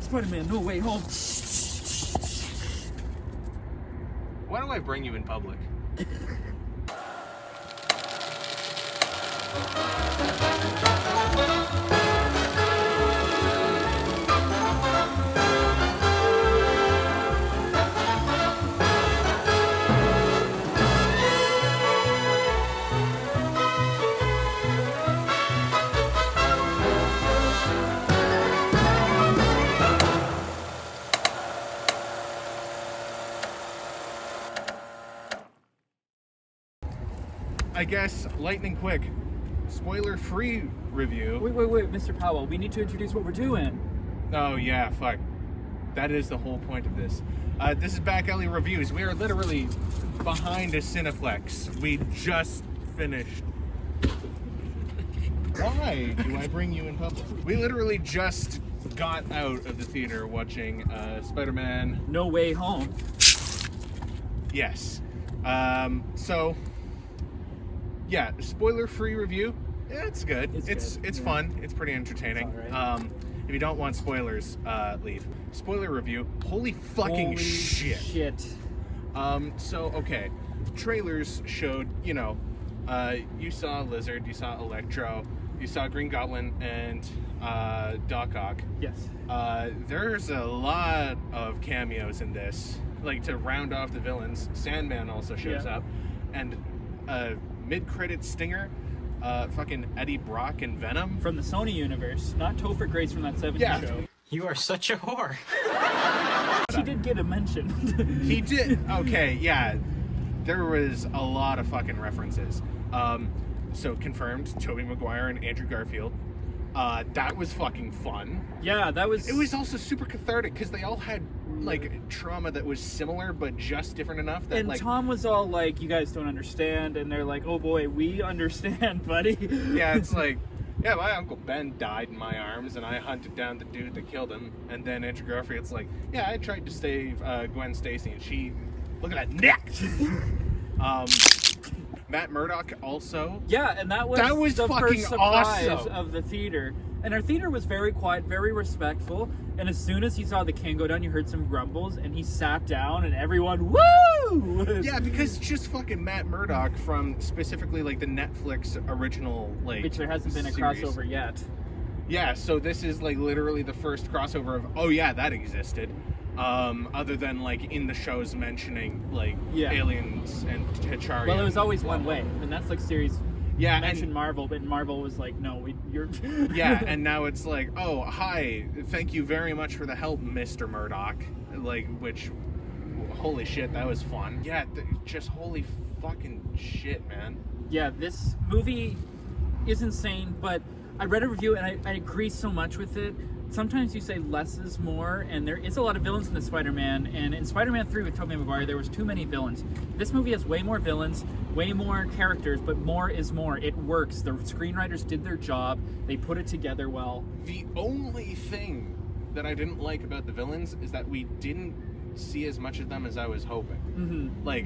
Spider-Man, No Way Home. Why do I bring you in public? I guess lightning quick, spoiler-free review. Wait, Mr. Powell, we need to introduce what we're doing. Oh yeah, fuck. That is the whole point of this. This is Back Alley Reviews. We are literally behind a Cineplex. We just finished. Why do I bring you in public? We literally just got out of the theater watching Spider-Man. No Way Home. Yes. So, yeah, spoiler-free review. Yeah, it's good. It's fun. It's pretty entertaining. It's all right. If you don't want spoilers, leave. Spoiler review. Holy fucking shit. So, okay. Trailers showed, you saw Lizard, you saw Electro, you saw Green Goblin, and Doc Ock. Yes. There's a lot of cameos in this. Like, to round off the villains, Sandman also shows up. And mid-credit stinger, fucking Eddie Brock and Venom. From the Sony universe, not Topher Grace from that 70s show. You are such a whore. She did get a mention. He did. Okay, yeah. There was a lot of fucking references. So confirmed, Tobey Maguire and Andrew Garfield. That was fucking fun. Yeah, that was... It was also super cathartic because they all had, like, trauma that was similar but just different enough that, and like... Tom was all like, you guys don't understand, and they're like, oh boy, we understand, buddy. Yeah, it's like, yeah, my Uncle Ben died in my arms, and I hunted down the dude that killed him. And then Andrew Garfield's like, yeah, I tried to save Gwen Stacy, and she... Look at that neck! Matt Murdock also. Yeah, and that was the fucking first surprise awesome. of the theater. And our theater was very quiet, very respectful. And as soon as he saw the can go down, you heard some grumbles, and he sat down, and everyone, woo! Yeah, because just fucking Matt Murdock from specifically like the Netflix original, like, which there hasn't been a series. crossover yet. Yeah, so this is like literally the first crossover of, oh yeah, that existed. Other than like in the shows mentioning like aliens and T'Challa. Well, it was always one way. The Netflix series mentioned Marvel, but Marvel was like, no, you're... Yeah, and now it's like, oh, hi, thank you very much for the help, Mr. Murdoch. Like, which, holy shit, that was fun. Yeah, just holy fucking shit, man. Yeah, this movie is insane, but I read a review and I agree so much with it. Sometimes you say less is more, and there is a lot of villains in the Spider-Man, and in Spider-Man 3 with Tobey Maguire, there was too many villains. This movie has way more villains, way more characters, but more is more. It works. The screenwriters did their job. They put it together well. The only thing that I didn't like about the villains is that we didn't see as much of them as I was hoping. Mm-hmm. Like,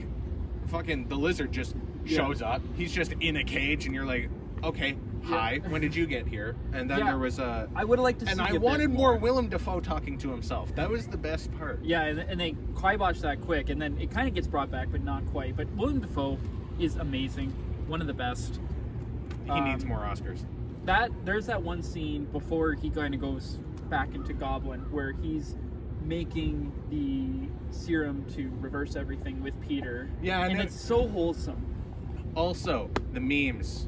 fucking the Lizard just shows up. He's just in a cage, and you're like, okay, hi, when did you get here? And then there was a... I would have liked to see and I wanted more Willem Dafoe talking to himself. That was the best part. Yeah, and they kibosh that quick, and then it kind of gets brought back, but not quite. But Willem Dafoe is amazing. One of the best. He needs more Oscars. There's that one scene before he kind of goes back into Goblin where he's making the serum to reverse everything with Peter. Yeah, and it's so wholesome. Also, the memes.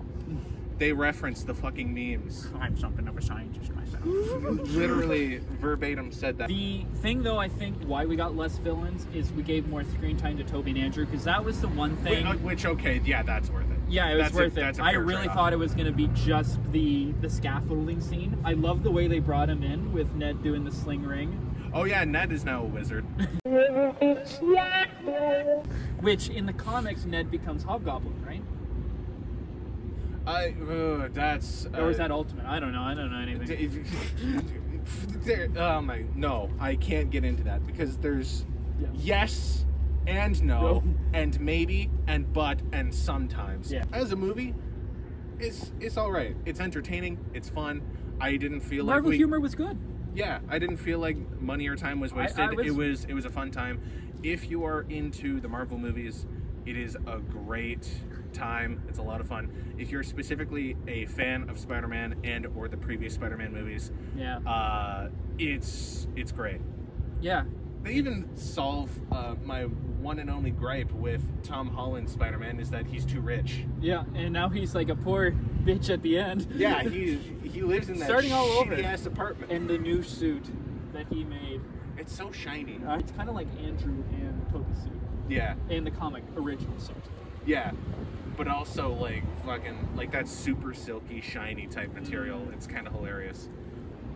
They reference the fucking memes. I'm something of a scientist myself. Literally verbatim said that. The thing, though, I think why we got less villains is we gave more screen time to Tobey and Andrew, because that was the one thing. Which, okay, yeah, that's worth it. Yeah, it was worth it. I really thought it was going to be just the scaffolding scene. I love the way they brought him in with Ned doing the sling ring. Oh yeah, Ned is now a wizard. Which, in the comics, Ned becomes Hobgoblin, right? That's... or is that Ultimate? I don't know anything. No, I can't get into that, because there's yes and no, and maybe, and but, and sometimes. Yeah. As a movie, it's all right. It's entertaining. It's fun. I didn't feel Marvel humor was good. Yeah, I didn't feel like money or time was wasted. It was a fun time. If you are into the Marvel movies, it is a great time. It's a lot of fun. If you're specifically a fan of Spider-Man and or the previous Spider-Man movies, it's great. Yeah. They even solve my one and only gripe with Tom Holland's Spider-Man is that he's too rich. Yeah, and now he's like a poor bitch at the end. Yeah, he lives in that shitty-ass apartment. And the new suit that he made. It's so shiny. It's kind of like Andrew and Toby's suit. Yeah. And the comic original suit. Yeah. But also, like, fucking, like, that super silky, shiny type material. It's kind of hilarious.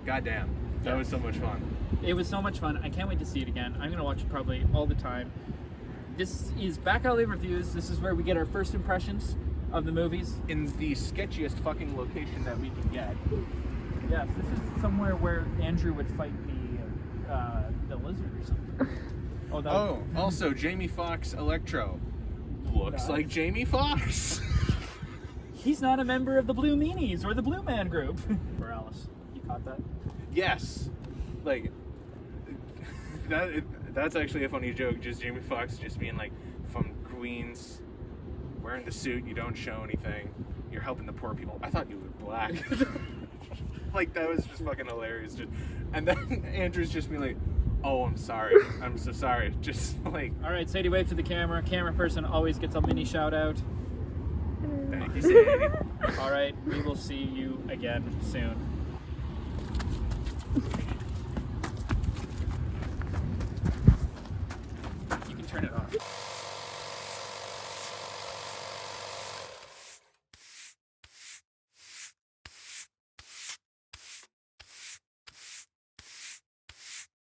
Goddamn. That was so much fun. It was so much fun. I can't wait to see it again. I'm going to watch it probably all the time. This is Back Alley Reviews. This is where we get our first impressions of the movies. In the sketchiest fucking location that we can get. Yes, this is somewhere where Andrew would fight the lizard or something. Also, Jamie Foxx Electro. Looks like Jamie Foxx. He's not a member of the Blue Meanies or the Blue Man Group. Morales, you caught that? Yes. Like, that's actually a funny joke. Just Jamie Foxx just being like, from Queens, wearing the suit, you don't show anything. You're helping the poor people. I thought you were black. Like, that was just fucking hilarious. And then Andrew's just being like, oh, I'm sorry. I'm so sorry. Just like... All right, Sadie, wave to the camera. Camera person always gets a mini shout out. Thank you, Sadie. All right, we will see you again soon. You can turn it off.